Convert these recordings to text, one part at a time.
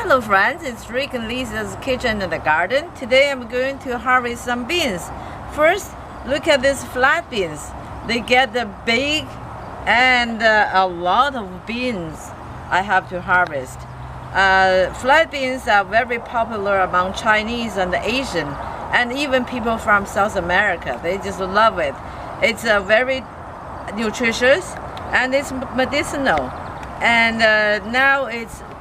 Hello friends, it's Rick and Lisa's Kitchen and the Garden. Today I'm going to harvest some beans. First, look at these flat beans. They get the big and a lot of beans I have to harvest. Flat beans are very popular among Chinese and Asian and even people from South America. They just love it. It's very nutritious and it's medicinal. And now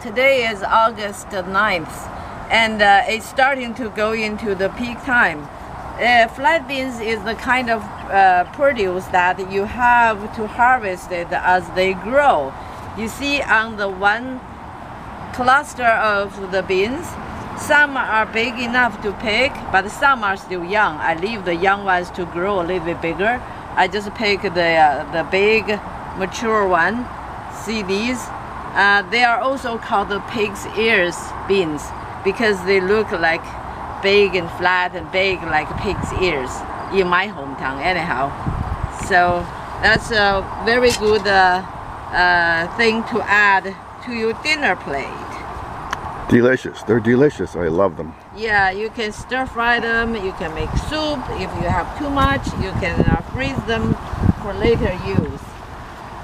today is August 9th and it's starting to go into the peak time. Flat beans is the kind of produce that you have to harvest it as they grow. You see on the one cluster of the beans, some are big enough to pick, but some are still young. I leave the young ones to grow a little bit bigger. I just pick the big mature one. See these? They are also called the pig's ears beans because they look like big and flat and big like pig's ears in my hometown anyhow. So that's a very good thing to add to your dinner plate. Delicious. They're delicious. I love them. Yeah, you can stir fry them, you can make soup. If you have too much, you can freeze them for later use.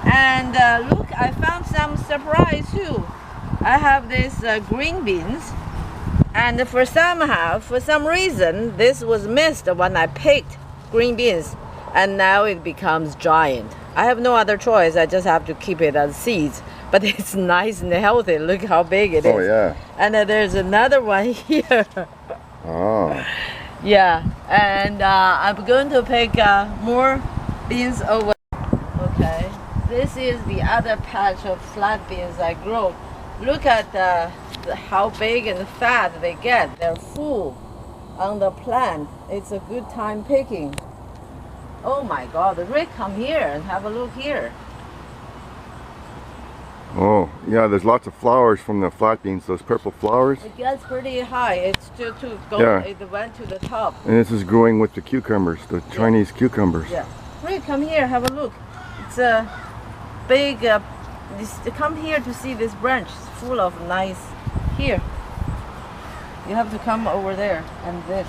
And look, I found some surprise too. I have these green beans, and for some reason this was missed when I picked green beans, and now it becomes giant. I have no other choice. I just have to keep it as seeds, but it's nice and healthy. Look how big it is. Oh yeah. And there's another one here. Oh. Yeah, and I'm going to pick more beans over. Okay. This is the other patch of flat beans I grow. Look at how big and fat they get. They're full on the plant. It's a good time picking. Oh my God, Rick, come here and have a look here. Oh, yeah, there's lots of flowers from the flat beans, those purple flowers. It gets pretty high. It's still to go, yeah. It went to the top. And this is growing with the cucumbers, the Chinese cucumbers. Yeah. Rick, come here, have a look. It's a big, come here to see this branch. It's full of nice, here. You have to come over there and this.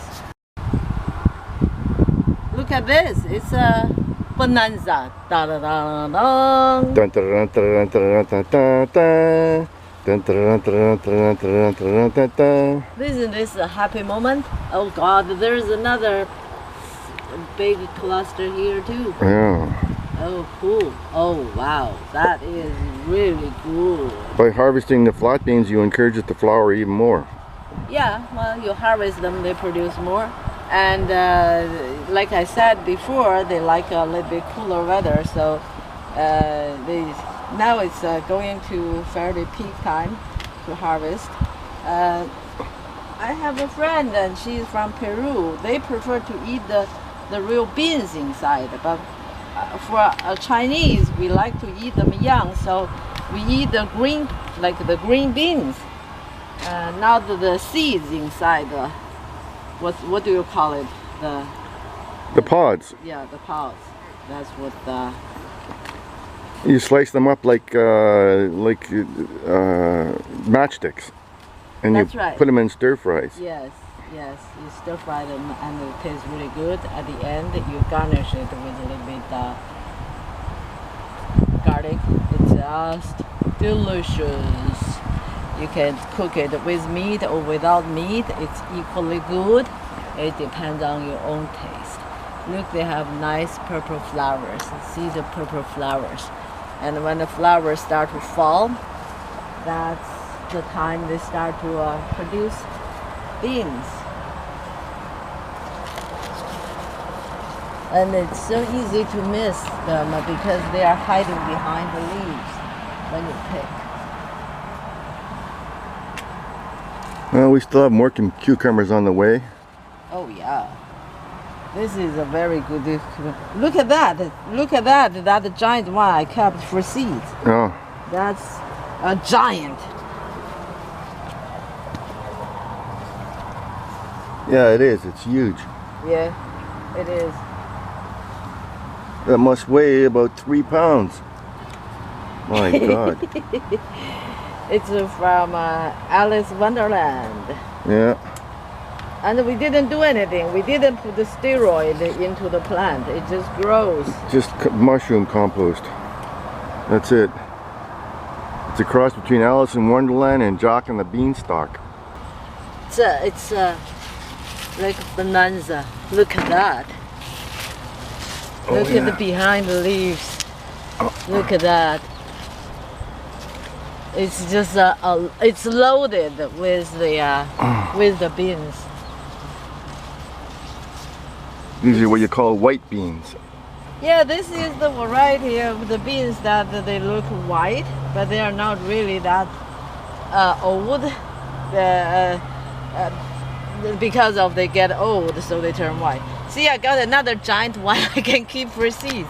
Look at this, it's a bonanza. Da da da da. Dun, dun, dun, dun, dun, dun, dun, dun. Dun, dun, dun, dun, dun, dun, dun, dun. Isn't this a happy moment? Oh God, there's another big cluster here too. Yeah. Oh, cool. Oh, wow. That is really cool. By harvesting the flat beans, you encourage it to flower even more. Yeah, well, you harvest them, they produce more. And like I said before, they like a little bit cooler weather. So now it's going to fairly peak time to harvest. I have a friend and she's from Peru. They prefer to eat the real beans inside. But for Chinese, we like to eat them young, so we eat the green, like the green beans, not the seeds inside. What do you call it? The pods. Yeah, the pods. That's what. You slice them up like matchsticks, and That's you right. put them in stir fries. Yes, yes. You stir fry them, and it tastes really good. At the end, you garnish it with a little bit garlic. It's just delicious. You can cook it with meat or without meat. It's equally good. It depends on your own taste. Look, they have nice purple flowers. See the purple flowers. And when the flowers start to fall, that's the time they start to produce beans. And it's so easy to miss them because they are hiding behind the leaves when you pick. Well, we still have more cucumbers on the way. Oh yeah. This is a very good. Look at that. Look at that. That giant one I kept for seeds. Oh. That's a giant. Yeah, it is. It's huge. Yeah, it is. That must weigh about 3 pounds. My God. It's from Alice Wonderland. Yeah. And we didn't do anything. We didn't put the steroid into the plant. It just grows. Just mushroom compost. That's it. It's a cross between Alice in Wonderland and Jock and the Beanstalk. It's like bonanza. Look at that. Oh, Look yeah. at the behind the leaves. Oh. Look at that. It's just it's loaded with the beans. These are what you call white beans. Yeah, this is the variety of the beans that they look white, but they are not really that old. Because of they get old, so they turn white. See, I got another giant one I can keep for seeds.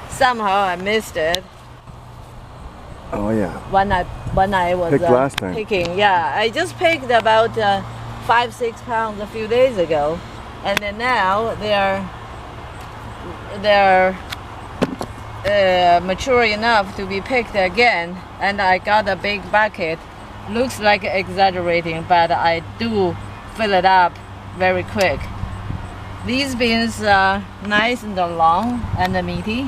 Somehow I missed it Oh yeah. when I was Picked last time. picking. Yeah, I just picked about 5-6 pounds a few days ago, and then now they're mature enough to be picked again. And I got a big bucket. Looks like exaggerating, but I do fill it up very quick. These beans are nice and long and meaty.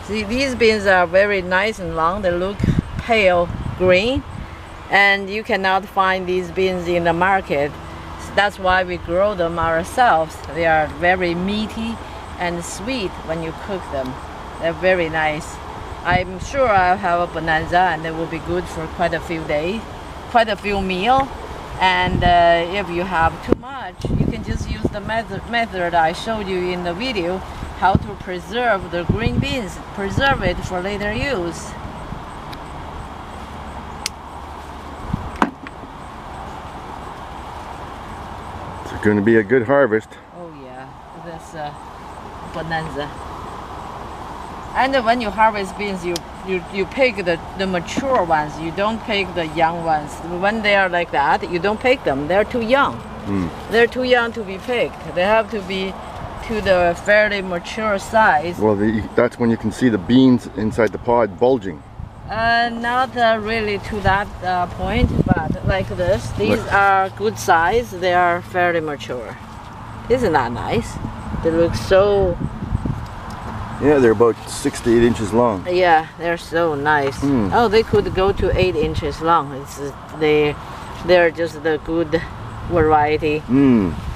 See, these beans are very nice and long. They look pale green, and you cannot find these beans in the market. That's why we grow them ourselves. They are very meaty and sweet when you cook them. They're very nice. I'm sure I'll have a bonanza and they will be good for quite a few days, quite a few meals. And if you have too much, you can just use the method I showed you in the video, how to preserve the green beans, preserve it for later use. It's going to be a good harvest. Oh yeah, that's bonanza. And when you harvest beans, you pick the mature ones. You don't pick the young ones. When they are like that, you don't pick them. They're too young. They're too young to be picked. They have to be to the fairly mature size. Well, that's when you can see the beans inside the pod bulging. Not really to that point, but like this. These are good size. They are fairly mature. Isn't that nice? They look so... Yeah, they're about 6 to 8 inches long. Yeah, they're so nice. Oh, they could go to 8 inches long. They're just the good variety.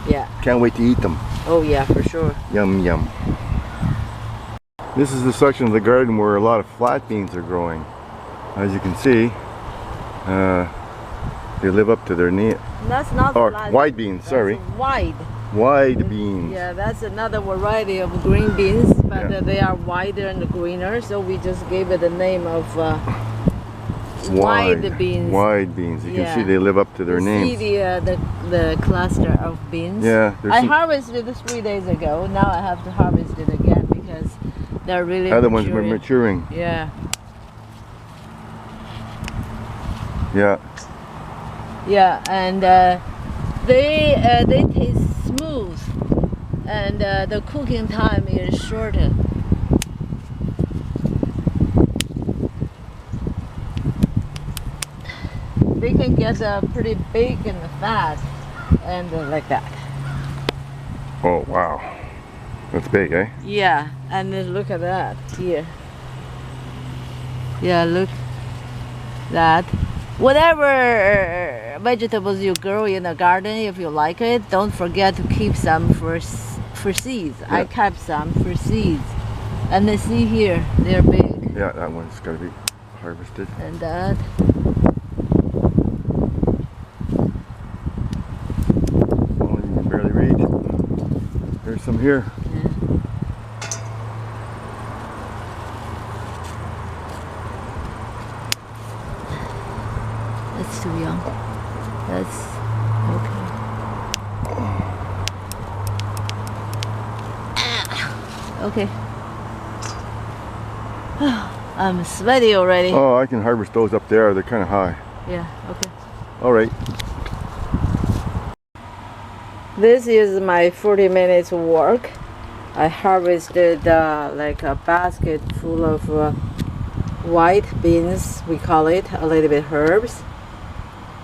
Yeah. Can't wait to eat them. Oh yeah, for sure. Yum yum. This is the section of the garden where a lot of flat beans are growing. As you can see, they live up to their name. That's not Or flat. wide beans, sorry. Wide. Wide beans. Yeah, that's another variety of green beans, but Yeah. they are wider and greener, so we just gave it the name of wide beans. Wide beans. You Yeah. can see they live up to their See names. the cluster of beans. Yeah, there's I some harvested this 3 days ago. Now I have to harvest it again because they're really other ones were maturing. maturing. Yeah. Yeah. Yeah, and they taste smooth, and the cooking time is shorter. They can get pretty big and fat, and like that. Oh wow. That's big, eh? Yeah, and then look at that here. Yeah, look that. Whatever vegetables you grow in the garden, if you like it, don't forget to keep some for seeds. Yeah. I kept some for seeds, and they see here they're big. Yeah, that one's got to be harvested. And that. Oh, you can barely read. There's some here. That's too young. That's okay. Okay. I'm sweaty already. Oh, I can harvest those up there. They're kind of high. Yeah, okay. All right. This is my 40 minutes work. I harvested like a basket full of white beans, we call it, a little bit herbs,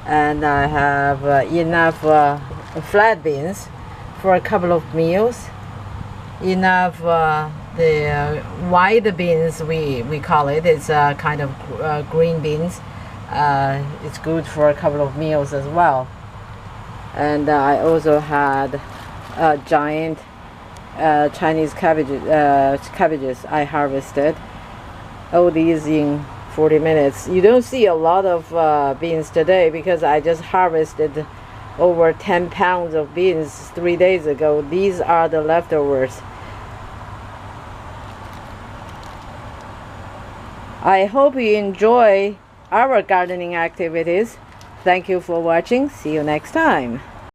and I have enough flat beans for a couple of meals, enough the white beans, we call it. It's a kind of green beans. It's good for a couple of meals as well. And I also had giant Chinese cabbages I harvested. All these in 40 minutes. You don't see a lot of beans today because I just harvested over 10 pounds of beans 3 days ago. These are the leftovers. I hope you enjoy our gardening activities. Thank you for watching. See you next time.